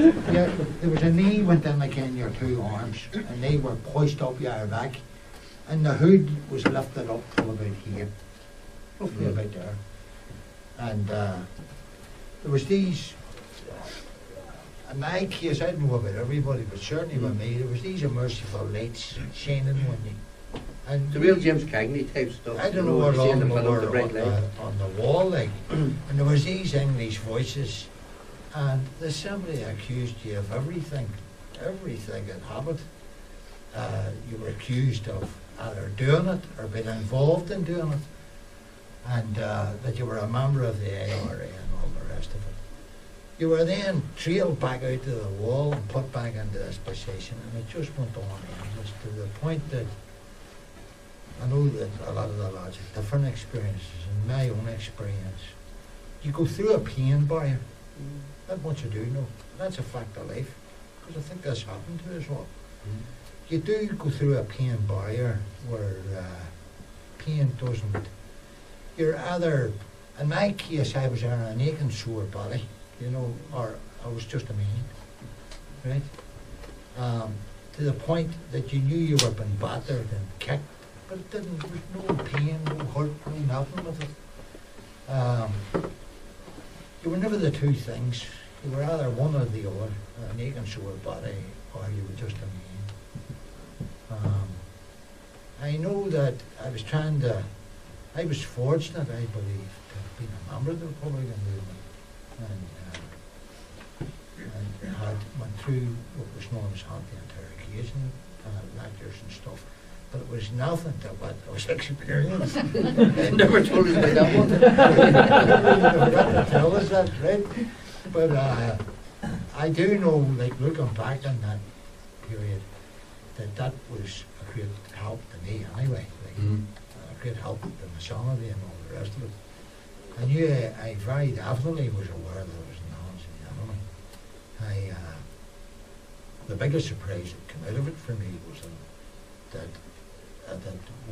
Yeah, there was a knee went in like in your two arms, and they were pushed up your back, and the hood was lifted up to about here, roughly about there, and there was these. In my case, I don't know about everybody, but certainly with me, there was these immersive lights shining on you. And the real James Cagney type stuff. I don't know what on the the on the wall, like, and there was these English voices, and they simply accused you of everything in habit. You were accused of either doing it or being involved in doing it, and that you were a member of the ARA and all the rest of it. You were then trailed back out to the wall and put back into this position, and it just went on endless to the point that I know that a lot of the lads have different experiences. In my own experience, you go through a pain barrier. That's what you do know. That's a fact of life, because I think that's happened to us all. You do go through a pain barrier where pain doesn't. You're either, in my case, I was in an aching sore body, you know, or I was just a man, right? To the point that you knew you were being battered and kicked, but it didn't, there was no pain, no hurt, no nothing with it. You were never the two things. You were either one or the other, an aching sore body, or you were just a man. I know that I was fortunate, I believe, to have been a member of the Republican movement, and had went through what was known as anti-interrogation lectures and stuff. But it was nothing to what I was experienced. Never told us about that one. Never got to tell us that, right? But I do know, like looking back on that period, that was a great help to me anyway. Like, a great help to my sanity and all the rest of it. I knew I very definitely was aware that I was in the hands of the enemy. The biggest surprise that came out of it for me was that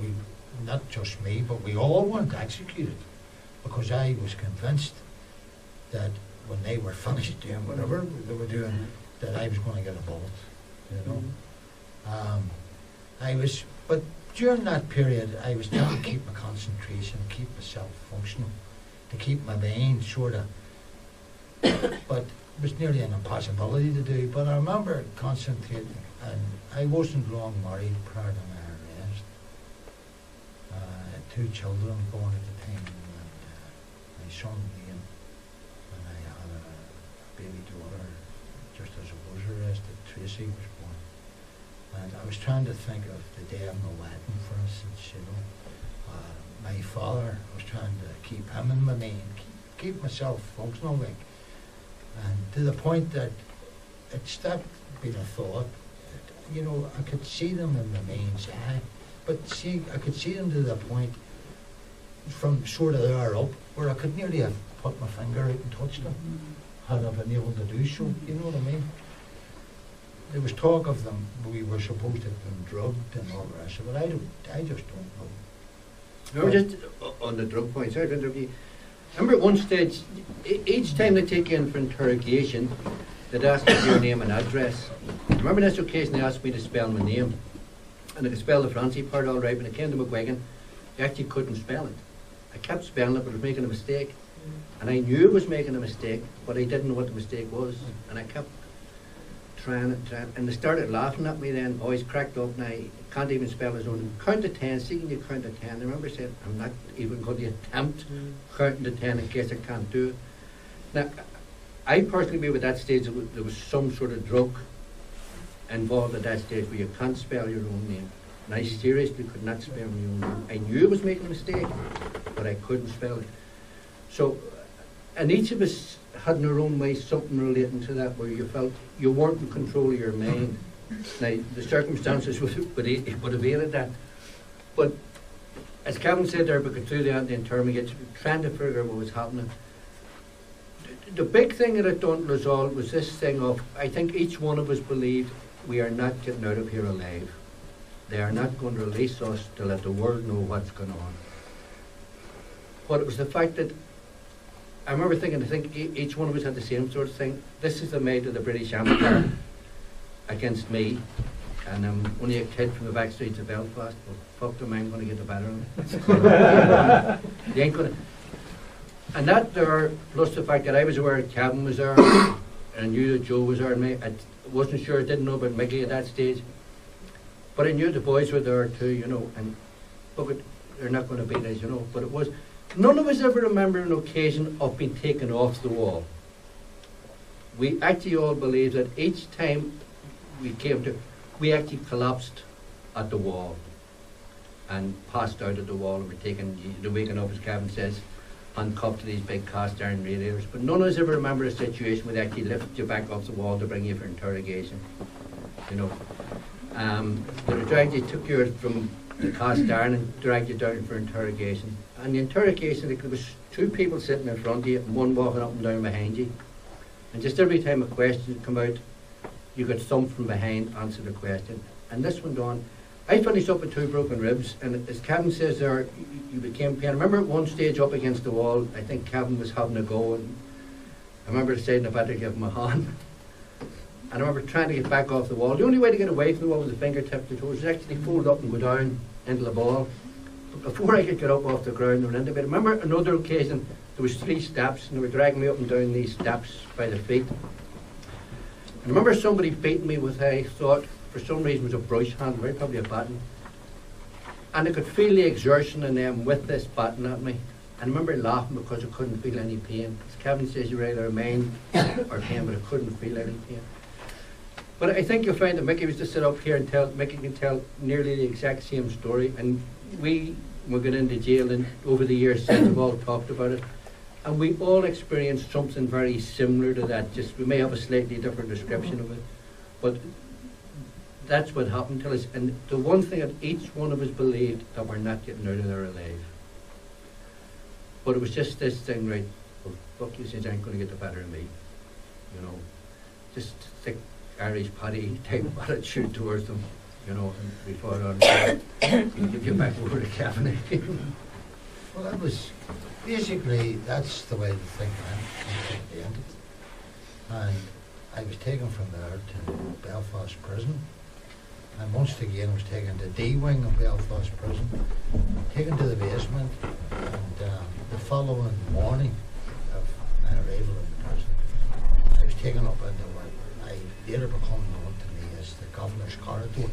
we, not just me, but we all weren't executed, because I was convinced that when they were finished doing whatever they were doing, that I was going to get a bullet, you know. But during that period, I was trying to keep my concentration, keep myself functional, to keep my mind sort of, but it was nearly an impossibility to do. But I remember concentrating, and I wasn't long married prior to my arrest. I had 2 children born at the time, and my son Liam, and I had a baby daughter just as I was arrested. Tracy was born. And I was trying to think of the day of my wedding, for instance, you know. My father, I was trying to keep him in my mind, keep myself functional, like. And to the point that it stopped being a thought. You know, I could see them in my mind's eye, but I could see them to the point from sort of there up where I could nearly have put my finger out and touched them, had I been able to do so, you know what I mean? There was talk of them, we were supposed to have been drugged and all the rest of it. I just don't know. No, just on the drug point, sorry to interrupt you. Remember at one stage, each time they take you in for interrogation, they'd ask you for your name and address. I remember this occasion they asked me to spell my name, and I could spell the Francie part all right. When it came to McGuigan, I actually couldn't spell it. I kept spelling it, but I was making a mistake. And I knew I was making a mistake, but I didn't know what the mistake was. And I kept trying, and they started laughing at me then. Boys cracked up, and I can't even spell his own. Count to 10, seeing you count to 10. I remember saying, I'm not even going to attempt counting to 10 in case I can't do it. Now, I personally believe at that stage there was some sort of drug involved at that stage where you can't spell your own name. And I seriously could not spell my own name. I knew I was making a mistake, but I couldn't spell it. So, and each of us had in our own way something relating to that where you felt you weren't in control of your mind. Now, the circumstances would have aided that. But as Kevin said there, we could do the anti-internment, trying to figure out what was happening. The big thing that it done resolve was this thing of, I think each one of us believed we are not getting out of here alive. They are not going to release us to let the world know what's going on. But it was the fact that I remember thinking, I think each one of us had the same sort of thing. This is the might of the British Empire against me, and I'm only a kid from the back streets of Belfast, but fuck them, I'm going to get the better of them. They ain't going to. And that there, plus the fact that I was aware that Kevin was there, and I knew that Joe was there, and I wasn't sure, I didn't know about Mickey at that stage, but I knew the boys were there too, you know, and but they're not going to beat us, you know, but it was, none of us ever remember an occasion of being taken off the wall. We actually all believe that each time we came to, we actually collapsed at the wall and passed out at the wall and were taken, the waking up, as Kevin says, handcuffed to these big cast iron radiators. But none of us ever remember a situation where they actually lifted you back off the wall to bring you for interrogation, you know. They dragged you, took you from the cast iron and dragged you down for interrogation. And the interrogation, there was two people sitting in front of you and one walking up and down behind you. And just every time a question would come out, you got thumped from behind, answer the question. And this went on. I finished up with 2 broken ribs, and as Kevin says there, you became pain. I remember at one stage up against the wall, I think Kevin was having a go, and I remember deciding I better give him a hand. And I remember trying to get back off the wall. The only way to get away from the wall was the fingertip to the toes, was actually fold up and go down into the ball. But before I could get up off the ground, they were into bed. I remember another occasion, there was 3 steps, and they were dragging me up and down these steps by the feet. And I remember somebody beating me with, I thought, for some reason it was a brush handle, very probably a baton. And I could feel the exertion in them with this baton at me. And I remember laughing because I couldn't feel any pain. As Kevin says, you either mind or pain, but I couldn't feel any pain. But I think you'll find that Mickey was to sit up here and tell, Mickey can tell nearly the exact same story. And we got into jail, and over the years since we've all talked about it. And we all experienced something very similar to that. Just we may have a slightly different description of it. But that's what happened to us. And the one thing that each one of us believed, that we're not getting out of there alive. But it was just this thing, right, well, fuck you, since I ain't going to get the better of me. You know, just thick Irish paddy type of attitude towards them, you know, and we fought on to get back over to Kevin. Well, that was, basically, that's the way the thing went at the end of it. And I was taken from there to Belfast Prison. And once again, I was taken to D wing of Belfast Prison, taken to the basement, and the following morning of my arrival in the prison, I was taken up into what I later become known to me as the Governor's Corridor.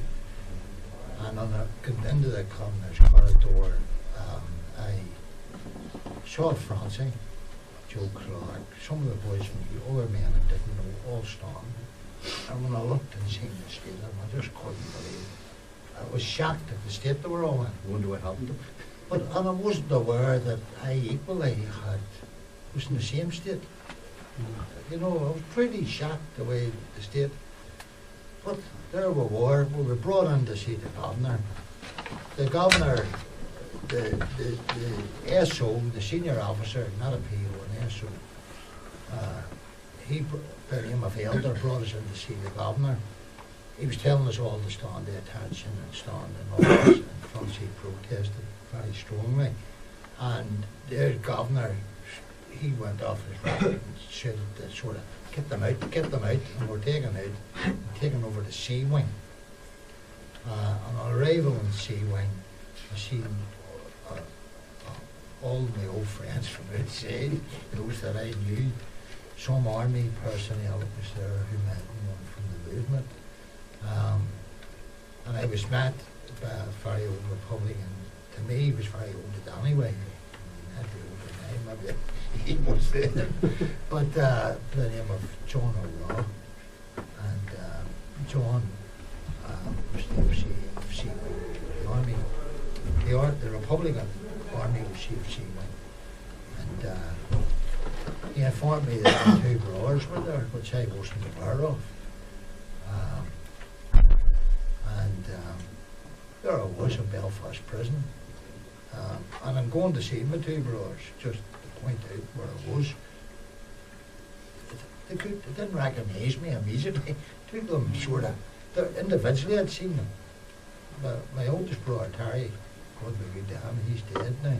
And on into the Governor's Corridor, I saw Francie, Joe Clark, some of the boys from the other men I didn't know, all stormed. And when I looked and seen the state of them, I just couldn't believe it. I was shocked at the state they were all in. I wonder what happened to them. But and I wasn't aware that I equally was in the same state. You know, I was pretty shocked the way the state. But there we were brought in to see the governor. The governor, the SO, the senior officer, not a PO, an SO, he, by the name of Elder, brought us in to see the governor. He was telling us all to stand to attention and stand and all this, and Francie protested very strongly. And their governor, he went off his racket and said to sort of get them out, and we're taken out and taken over to C wing. On arrival in C wing, I seen all my old friends from outside, those that I knew. Some army personnel that was there who met me from the movement. And I was met by a very old Republican. To me, he was very old anyway. Not the older name, maybe he was there. But by the name of John O'Rourke. And John was the OC, the army, the Republican army was CFC. And he informed me that the 2 brothers were there, which I wasn't aware of. There I was in Belfast Prison. And I'm going to see my 2 brothers, just to point out where I was. They didn't recognise me immediately. Took them sort of, individually I'd seen them. But my oldest brother, Terry, God be good to him, he's dead now.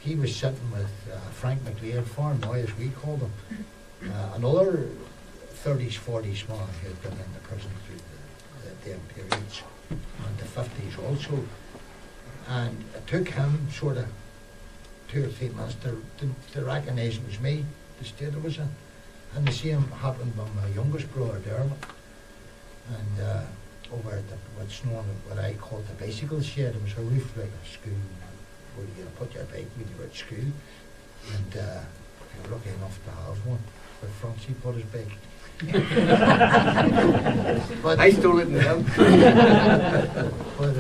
he was sitting with Frank McLeod, Farnaway as we called him, another 30s, 40s man who had been in the prison through the periods, and the 50s also. And it took him sort of 2 or 3 months to recognise it was me, the state it was in. And the same happened with my youngest brother, Dermot. And over at what's known as what I call the bicycle shed, it was a roof like a school where you put your bike when you were at school. And you were lucky enough to have one where Francie put his bike. But I stole it in him. But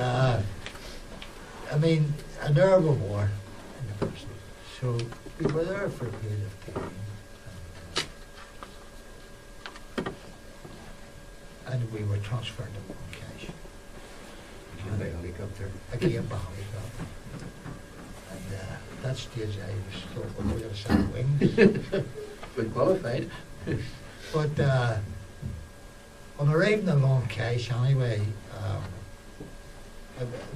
I mean, an herbal war in the prison. So we were there for a period of time. And we were transferred to one cash. And a helicopter. I came by helicopter. And that stage I was still on the other side of wings. But qualified. But on arriving in Long Cash anyway,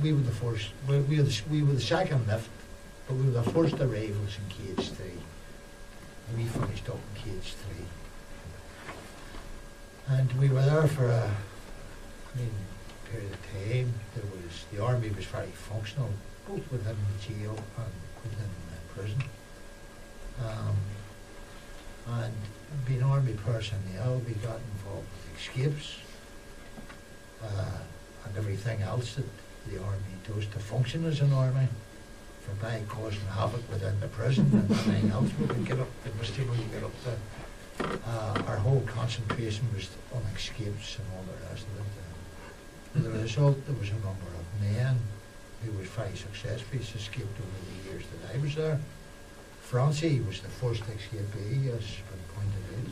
we were the first, we were the second lift, but we were the first arrivals in Cage 3. And we finished up in Cage 3. And we were there for a period of time. The army was very functional, both within the jail and within the prison. And being army personnel, we got involved with escapes and everything else that the army does to function as an army, for by causing havoc within the prison and everything else. We would get up, we must able to get up there. Our whole concentration was on escapes and all the rest of it. As a result, there was a number of men who was very successful, escaped over the years that I was there. Francie was the first escapee, as been pointed out.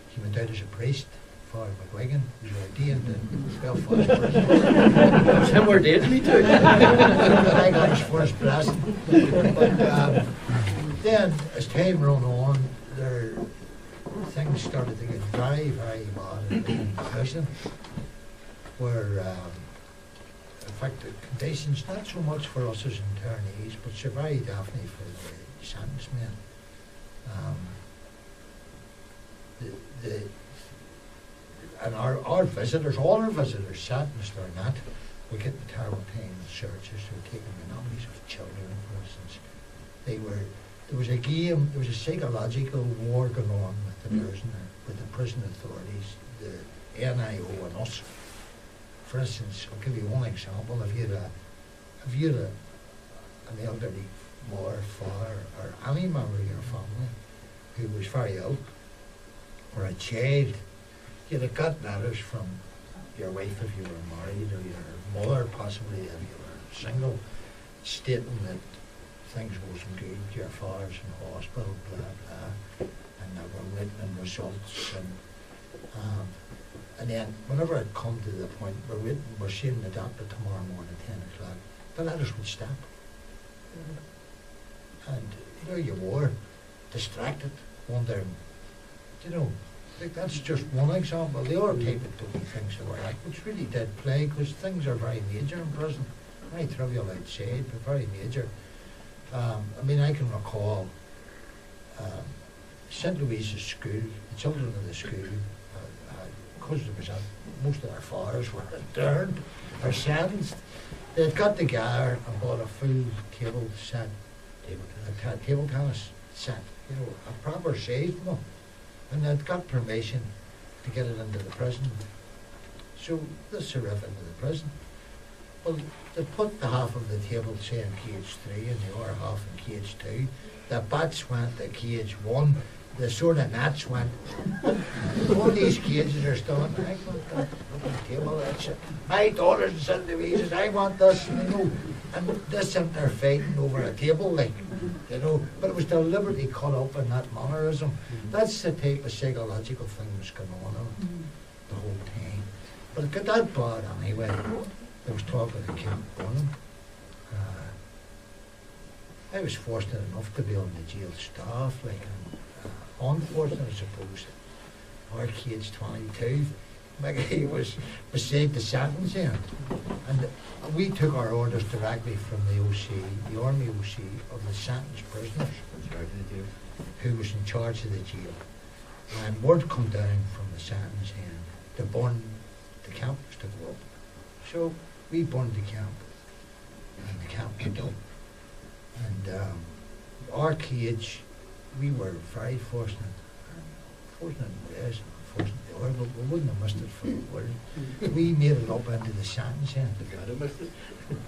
He went out as a priest for McGuigan. He was ordained in Belfast prison. Some were dead, me too. But I got his first blessing. But then, as time ran on, things started to get very, very bad in the prison, where, in fact, the conditions, not so much for us as internees, but so very definitely for the sentence men. And our visitors, all our visitors, sentence or not, were getting terrible time in searches. They were taking the memories of children, for instance. There was a game, there was a psychological war going on with the prisoner, with the prison authorities, the NIO and us. For instance, I'll give you one example. If you had an elderly mother, father, or any member of your family who was very ill, or a child, you'd have got letters from your wife if you were married, or your mother possibly if you were single, stating that things wasn't good, your father's in hospital, blah, blah, and they were written in results. And then whenever it come to the point where we're seeing the doctor tomorrow morning at 10 o'clock, the letters would stop. And you were distracted, wondering, like that's just one example. The other type of dopey things that were like, which really did play, because things are very major in prison, very trivial outside, but very major. I can recall St. Louise's school, the children of the school, because most of their fathers were interned or sentenced, they had got together and bought a full table set, table tennis set, a proper size one, and they'd got permission to get it into the prison. So this arrived into the prison. Well, they put the half of the table, say, in cage 3 and the other half in cage 2. The bats went to cage 1. The sort of gnats went. All these cages are still in. I want that table. That's it. My daughter's in St. Louise's. I want this, And this and they're fighting over a table, But it was deliberately cut up in that mannerism. That's the type of psychological thing that's going on the whole time. But it got that bad anyway. There was talk of the Camp Burnham. I was fortunate enough to be on the jail staff, unfortunate, I suppose. Our cage 22, Mickey was beside the sentence end. And we took our orders directly from the OC, the Army OC of the sentenced prisoners, who was in charge of the jail. And word come down from the sentence end to burn the camp was to go up. So we burned the camp, and the camp went up. And our cage, we were very fortunate. Fortunate in ways, unfortunate in others, but we wouldn't have missed it for the world. We made it up into the sentence end.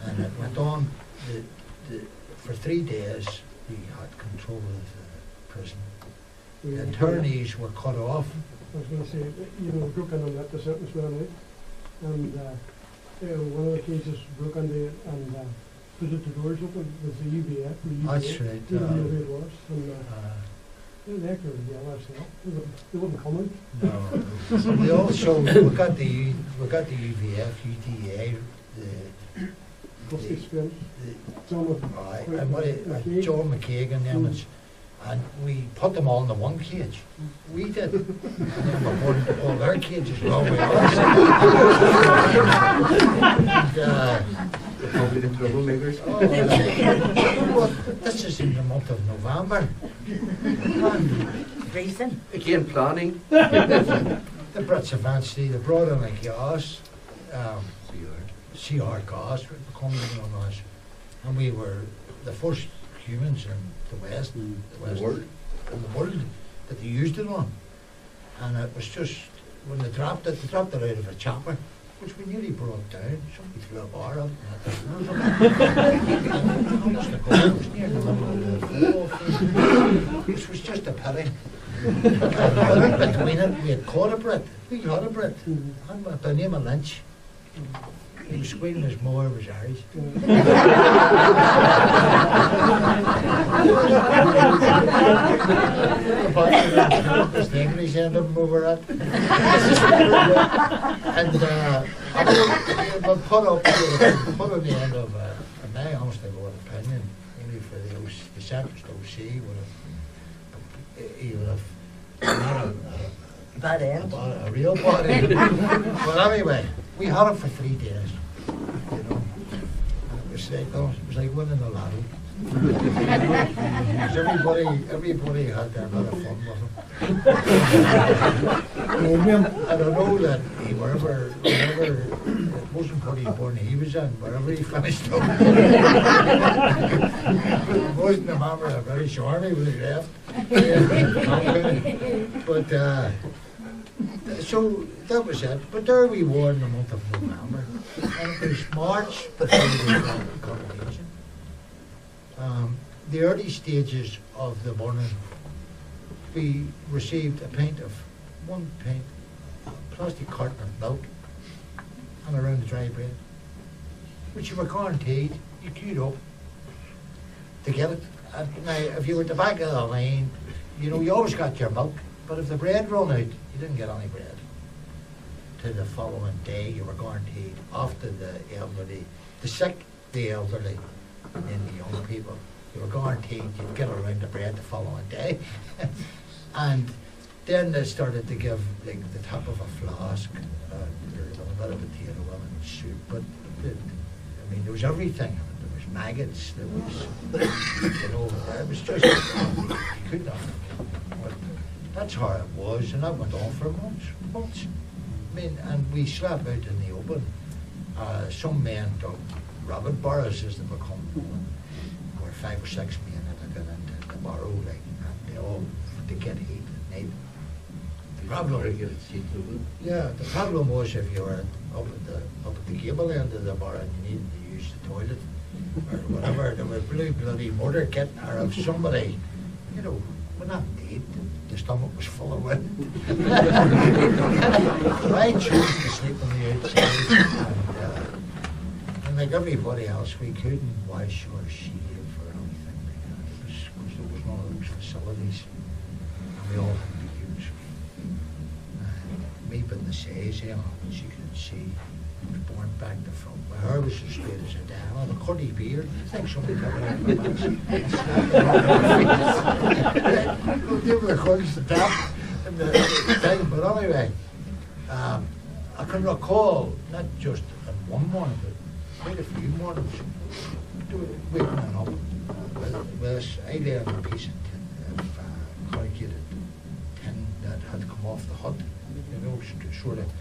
And it went on for 3 days. We had control of the prison. The Internees were cut off. I was going to say, you know, broke in and let the sentence ran out. And one of the cases broke into it and put the doors open with the UVF. That's right. You didn't know who it was. And they actually were yellow as hell. They wouldn't come out. No. We also we got the UVF, UTA, Must experience. And John McGuigan, them is, and we put them all in the one cage. We did. And then we burned all their cages along with ours. Probably the troublemakers. Well, this is in the month of November. Reason. Again, planning. The Brits eventually, they brought in a gas, CR gas, coming on us. And we were the first humans in the West, in the world that they used it on. And it was just, when they dropped it out of a chopper, which we nearly brought down. Somebody threw a bar up. Which was just a pity. Between it, we had caught a Brit. We had a Brit. And by the name of Lynch. He was squealing his mower, was Irish. The English ended up over it. And we put on the end of my honest to God opinion, only for the centrist OC he would have Bad end. a real bad end. Well, anyway, we had it for 3 days. You know, and it was like winning the lottery. Everybody had their lot of fun with him. I don't know that wherever it wasn't what he born he was in, wherever he finished up. It wasn't a member of the British Army when he left. But so that was it. But there we were in the month of November. And it was March before we got the coronation. The early stages of the burning, we received one pint, plastic carton of milk and a round of dry bread, which you were guaranteed, you queued up to get it. And now, if you were at the back of the line, you know, you always got your milk, but if the bread ran out, you didn't get any bread. To the following day, you were guaranteed, after the elderly, the sick, the elderly, and then the young people, you were guaranteed you'd get around the bread the following day. And then they started to give like the top of a flask, a bit of potato and soup, but I mean, there was everything. There was maggots, there was, you know, it was just, you couldn't have, but that's how it was, and that went on for months. I mean, and we slept out in the open. Some men dug rabbit burrows as they become known, where 5 or 6 men had got into the burrow, like, and they all to get heat at night. The problem was if you were up at the gable end of the burrow and you needed to use the toilet or whatever, there was bloody motor kit, or if somebody, you know, well, not indeed, the stomach was full of wind. I chose to sleep on the outside, and like everybody else, we couldn't wash or shave or anything like that. Because there was none of those facilities, and we all had to use. Me putting the says, you know, as you can see, was born back to front. My hair was as straight as a dam. I had a curly beard. I think somebody got it out of my mouth. They were according to the tap and the thing. But anyway, I can recall, not just in one morning, but quite a few mornings, waking up with this, I lay on a piece of corrugated tin that had come off the hut, you know, sort of